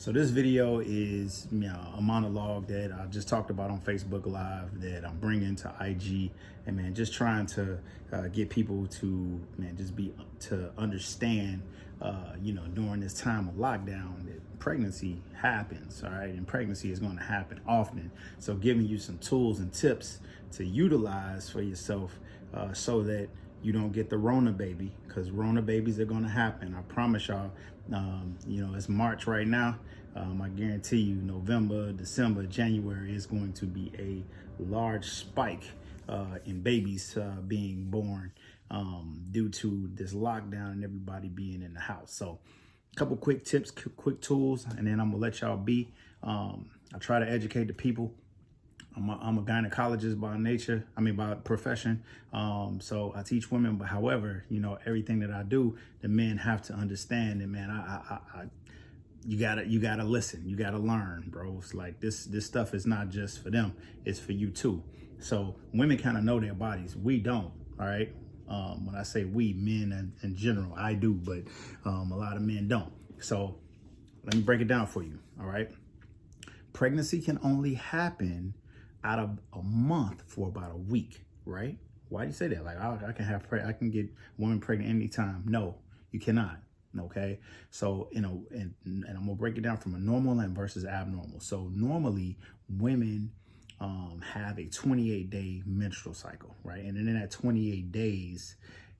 So this video is a monologue that I just talked about on Facebook Live that I'm bringing to IG, and man, just trying to get people to to understand, during this time of lockdown that pregnancy happens, all right, and pregnancy is going to happen often. So giving you some tools and tips to utilize for yourself, so that you don't get the Rona baby, because Rona babies are going to happen. I promise y'all. It's March right now. I guarantee you November, December, January is going to be a large spike in babies being born due to this lockdown and everybody being in the house. So a couple quick tips, quick tools, and then I'm gonna let y'all be. I try to educate the people. I'm a gynecologist by profession. So I teach women, but however, everything that I do, the men have to understand that, man, you gotta listen, you gotta learn, bro. It's like this stuff is not just for them, it's for you too. So women kind of know their bodies. We don't, all right? When I say we, men in general, I do, but a lot of men don't. So let me break it down for you, all right? Pregnancy can only happen out of a month for about a week, right? Why do you say that? Like I can get women pregnant anytime. No, you cannot. Okay, so and I'm gonna break it down from a normal and versus abnormal. So normally women have a 28-day menstrual cycle, right? And then in that 28 days,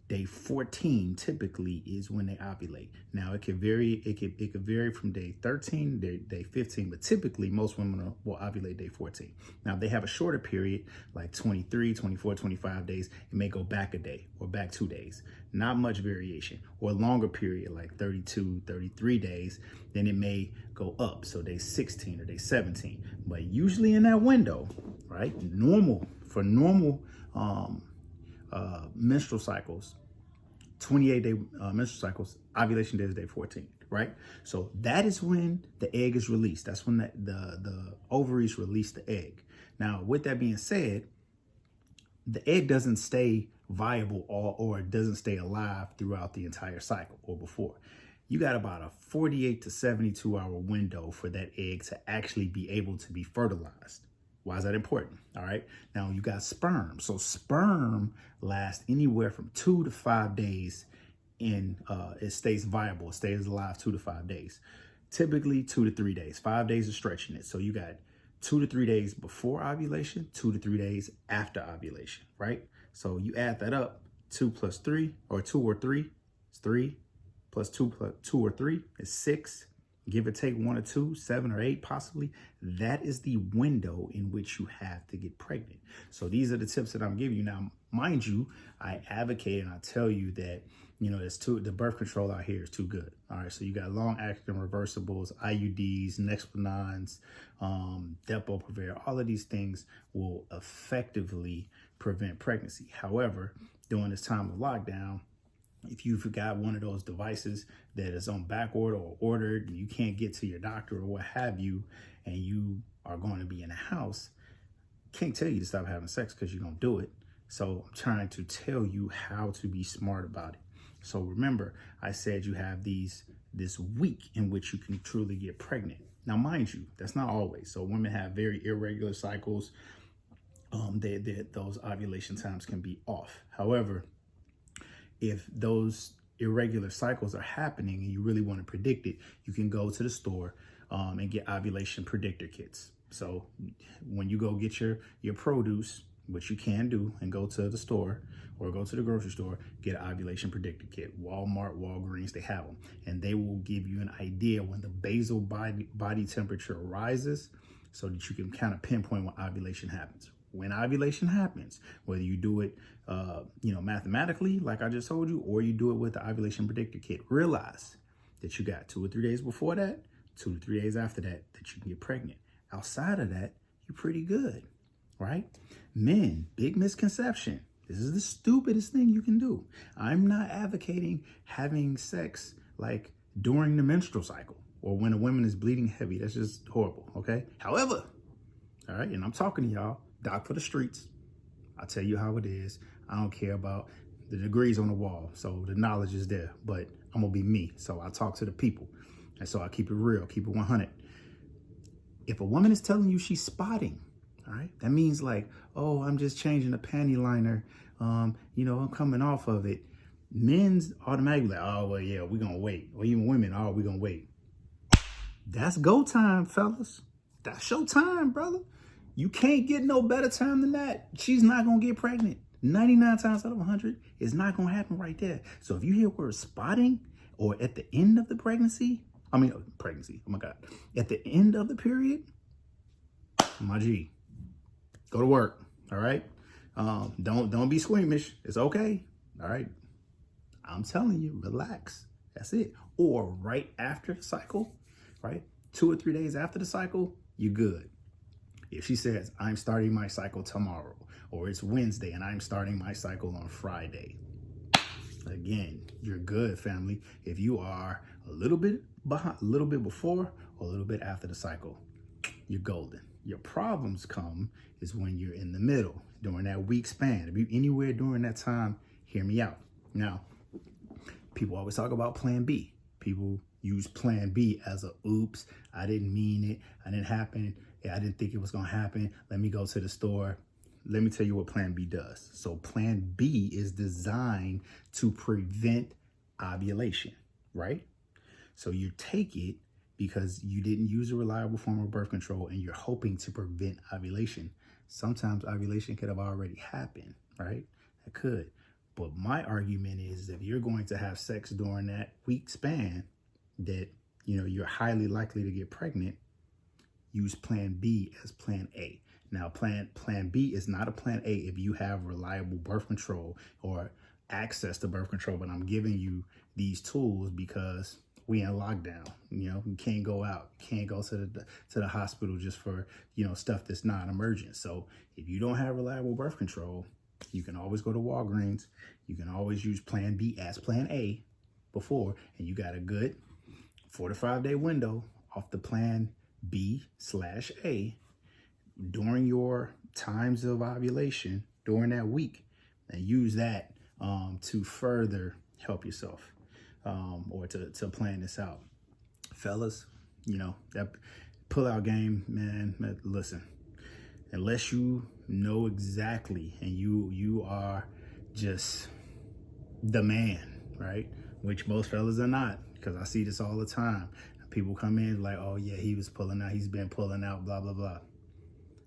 day 14 typically is when they ovulate. Now it could vary. It could vary from day 13 to day 15, but typically most women will ovulate day 14. Now if they have a shorter period, like 23, 24, 25 days, it may go back a day or back 2 days. Not much variation. Or a longer period, like 32, 33 days, then it may go up. So day 16 or day 17. But usually in that window, right? Normal menstrual cycles, 28-day menstrual cycles, ovulation day is day 14, right? So that is when the egg is released. That's when the ovaries release the egg. Now, with that being said, the egg doesn't stay viable or it doesn't stay alive throughout the entire cycle or before. You got about a 48 to 72 hour window for that egg to actually be able to be fertilized. Why is that important? All right. Now you got sperm. So sperm lasts anywhere from 2 to 5 days it stays viable. It stays alive 2 to 5 days. Typically 2 to 3 days. 5 days is stretching it. So you got 2 to 3 days before ovulation, 2 to 3 days after ovulation, right? So you add that up, 2 plus 3 or 2 or 3 is 3 plus 2 or 3 is 6. Give or take 1 or 2, 7 or 8 possibly. That is the window in which you have to get pregnant. So these are the tips that I'm giving you. Now, mind you, I advocate and I tell you that, the birth control out here is too good. All right, so you got long-acting reversibles, IUDs, Nexplanons, Depo-Provera. All of these things will effectively prevent pregnancy. However, during this time of lockdown, if you've got one of those devices that is on back order or ordered and you can't get to your doctor or what have you, and you are going to be in a house, can't tell you to stop having sex because you're going to do it. So I'm trying to tell you how to be smart about it. So remember, I said you have this week in which you can truly get pregnant. Now, mind you, that's not always. So women have very irregular cycles. Those ovulation times can be off. However, if those irregular cycles are happening and you really want to predict it, you can go to the store and get ovulation predictor kits. So when you go get your produce, which you can do, and go to the store or go to the grocery store, get an ovulation predictor kit. Walmart, Walgreens, they have them. And they will give you an idea when the basal body temperature rises so that you can kind of pinpoint when ovulation happens. When ovulation happens, whether you do it, mathematically, like I just told you, or you do it with the ovulation predictor kit, realize that you got 2 or 3 days before that, 2 to 3 days after that you can get pregnant. Outside of that, you're pretty good, right? Men, big misconception. This is the stupidest thing you can do. I'm not advocating having sex like during the menstrual cycle or when a woman is bleeding heavy. That's just horrible, okay? However, all right, and I'm talking to y'all, doc for the streets. I'll tell you how it is. I don't care about the degrees on the wall. So the knowledge is there, but I'm gonna be me. So I talk to the people. And so I keep it real, keep it 100. If a woman is telling you she's spotting, all right, that means like, oh, I'm just changing a panty liner. I'm coming off of it. Men's automatically like, oh, well, yeah, we're going to wait. Or even women, oh, we're going to wait. That's go time, fellas. That's your time, brother. You can't get no better time than that. She's not going to get pregnant. 99 times out of 100, it's not going to happen right there. So if you hear word spotting or at the end of the pregnancy, oh my God, at the end of the period, my G, go to work, all right? Don't be squeamish. It's okay, all right? I'm telling you, relax. That's it. Or right after the cycle, right? 2 or 3 days after the cycle, you're good. If she says, I'm starting my cycle tomorrow, or it's Wednesday and I'm starting my cycle on Friday, again, you're good, family. If you are a little bit behind, a little bit before, or a little bit after the cycle, you're golden. Your problems come is when you're in the middle, during that week span. If you're anywhere during that time, hear me out. Now, people always talk about plan B. People use plan B as a oops, I didn't mean it, I didn't happen, I didn't think it was gonna happen, let me go to the store. Let me tell you what plan B does. So plan B is designed to prevent ovulation, right? So you take it because you didn't use a reliable form of birth control and you're hoping to prevent ovulation. Sometimes ovulation could have already happened, right? It could. But my argument is if you're going to have sex during that week span that, you're highly likely to get pregnant, use plan B as plan A. Now, plan B is not a plan A if you have reliable birth control or access to birth control, but I'm giving you these tools because we in lockdown, you can't go out, can't go to the hospital just for, stuff that's not emergent. So if you don't have reliable birth control, you can always go to Walgreens. You can always use plan B as plan A before, and you got a good 4 to 5 day window off the plan B/A during your times of ovulation during that week, and use that to further help yourself or to plan this out. Fellas, that pull-out game, man, listen, unless you know exactly and you are just the man, right? Which most fellas are not, because I see this all the time. People come in like, oh yeah, he was pulling out, he's been pulling out, blah, blah, blah.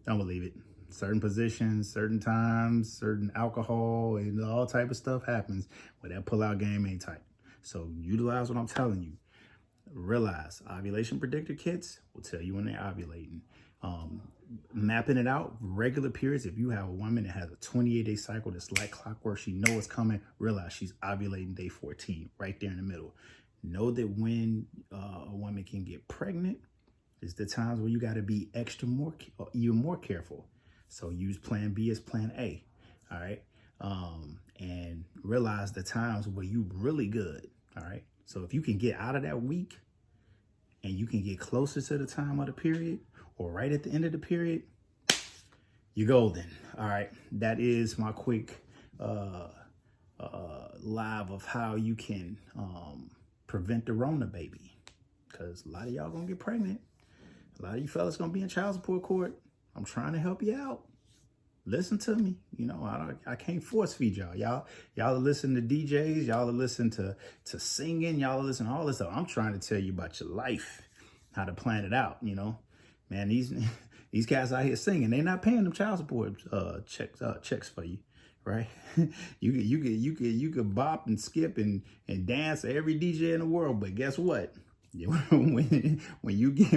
Don't believe it. Certain positions, certain times, certain alcohol, and all type of stuff happens where that pull-out game ain't tight. So utilize what I'm telling you. Realize ovulation predictor kits will tell you when they're ovulating. Mapping it out, regular periods. If you have a woman that has a 28-day cycle that's like clockwork, she knows it's coming, realize she's ovulating day 14, right there in the middle. Know that when a woman can get pregnant is the times where you got to be even more careful. So use plan B as plan A, all right? And realize the times where you really good, all right? So if you can get out of that week and you can get closer to the time of the period or right at the end of the period, you're golden, all right? That is my quick live of how you can prevent the Rona, baby. Because a lot of y'all gonna get pregnant. A lot of you fellas gonna be in child support court. I'm trying to help you out. Listen to me. I can't force feed y'all. Y'all are listening to DJs. Y'all are listening to singing. Y'all are listening to all this stuff. I'm trying to tell you about your life, how to plan it out. Man, these guys out here singing. They're not paying them child support checks for you, right? you could bop and skip and dance to every DJ in the world, but guess what? when you get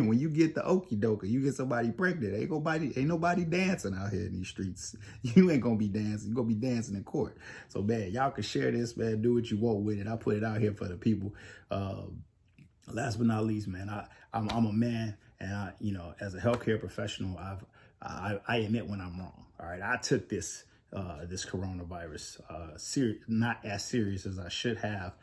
the okie doke, you get somebody pregnant, ain't nobody dancing out here in these streets. You ain't gonna be dancing. You're gonna be dancing in court. So man, y'all can share this, man. Do what you want with it. I put it out here for the people. Last but not least, man, I'm a man, and as a healthcare professional, I admit when I'm wrong. All right, I took this coronavirus not as serious as I should have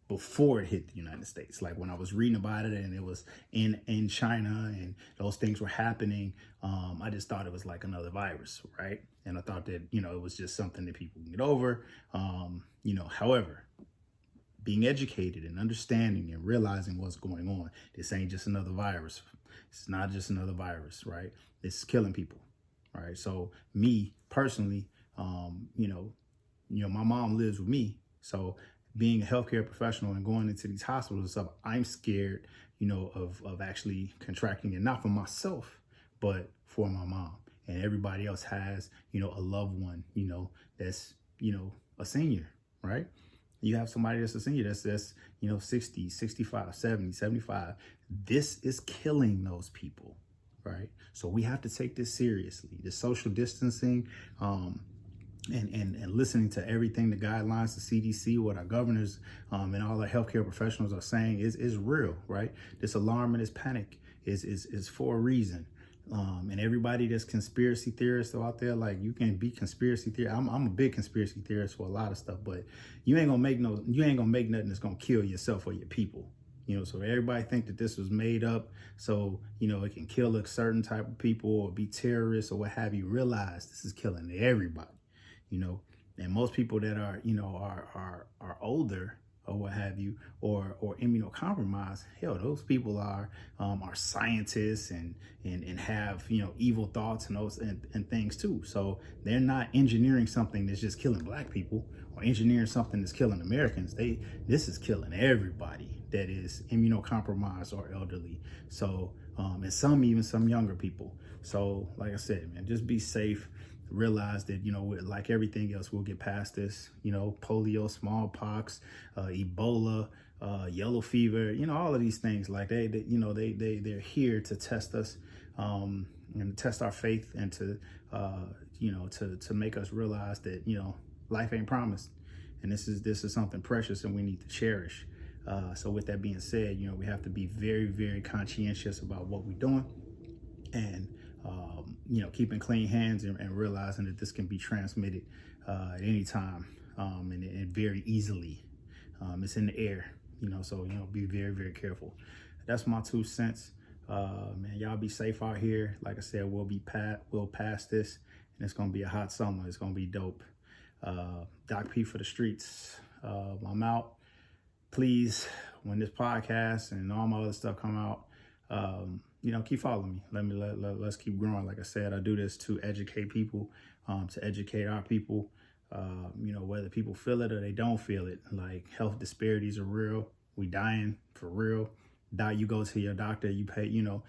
before it hit the United States. Like when I was reading about it and it was in China and those things were happening, I just thought it was like another virus, right? And I thought that, it was just something that people can get over. However, being educated and understanding and realizing what's going on. This ain't just another virus. It's not just another virus, right? It's killing people, right? So me personally, my mom lives with me. So being a healthcare professional and going into these hospitals and stuff, I'm scared, of actually contracting it, not for myself, but for my mom. And everybody else has, a loved one, that's, a senior, right? You have somebody that's a senior that's 60, 65, 70, 75. This is killing those people, right? So we have to take this seriously. The social distancing, and listening to everything, the guidelines, the CDC, what our governors and all the healthcare professionals are saying is real, right? This alarm and this panic is for a reason. And everybody that's conspiracy theorists out there, like, you can be conspiracy theorist. I'm a big conspiracy theorist for a lot of stuff, but you ain't gonna make nothing that's gonna kill yourself or your people. So everybody think that this was made up so, it can kill a certain type of people or be terrorists or what have you. Realize this is killing everybody, and most people that are, are older or what have you, or immunocompromised. Hell, those people are scientists and have evil thoughts and those and things too. So they're not engineering something that's just killing black people or engineering something that's killing Americans. This is killing everybody that is immunocompromised or elderly. So and some younger people. So like I said, man, just be safe. Realize that, like everything else, we'll get past this, polio, smallpox, Ebola, yellow fever, all of these things. Like they're here to test us, and test our faith, and to make us realize that, life ain't promised. And this is something precious and we need to cherish. So with that being said, we have to be very, very conscientious about what we're doing, and keeping clean hands, and realizing that this can be transmitted at any time, and very easily. It's in the air, so be very, very careful. That's my 2 cents. Man, y'all be safe out here. Like I said, we'll pass this, and it's gonna be a hot summer. It's gonna be dope. Doc P for the streets. I'm out. Please, when this podcast and all my other stuff come out, keep following me. Let's keep growing. Like I said, I do this to educate people, to educate our people, whether people feel it or they don't feel it. Like, health disparities are real. We dying for real. You go to your doctor, you pay, you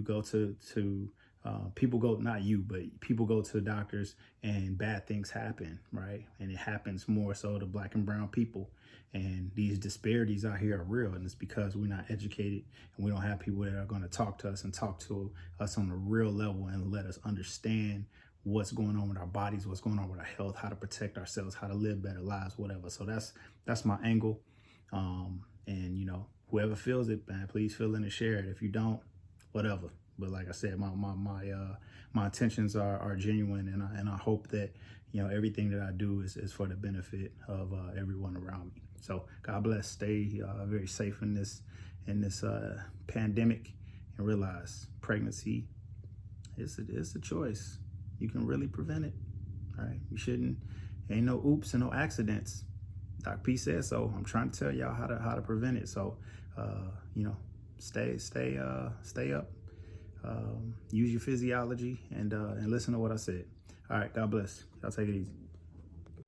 go to people go, not you, but people go to doctors and bad things happen, right? And it happens more so to black and brown people. And these disparities out here are real, and it's because we're not educated, and we don't have people that are going to talk to us on a real level and let us understand what's going on with our bodies, what's going on with our health, how to protect ourselves, how to live better lives, whatever. So that's my angle. And whoever feels it, man, please fill in and share it. If you don't, whatever. But like I said, my intentions are genuine, and I hope that everything that I do is for the benefit of everyone around me. So God bless. Stay very safe in this pandemic, and realize pregnancy is a choice. You can really prevent it. All right, you shouldn't. Ain't no oops and no accidents. Doc P said so. I'm trying to tell y'all how to prevent it. So stay up. Use your physiology, and listen to what I said. All right, God bless. Y'all take it easy.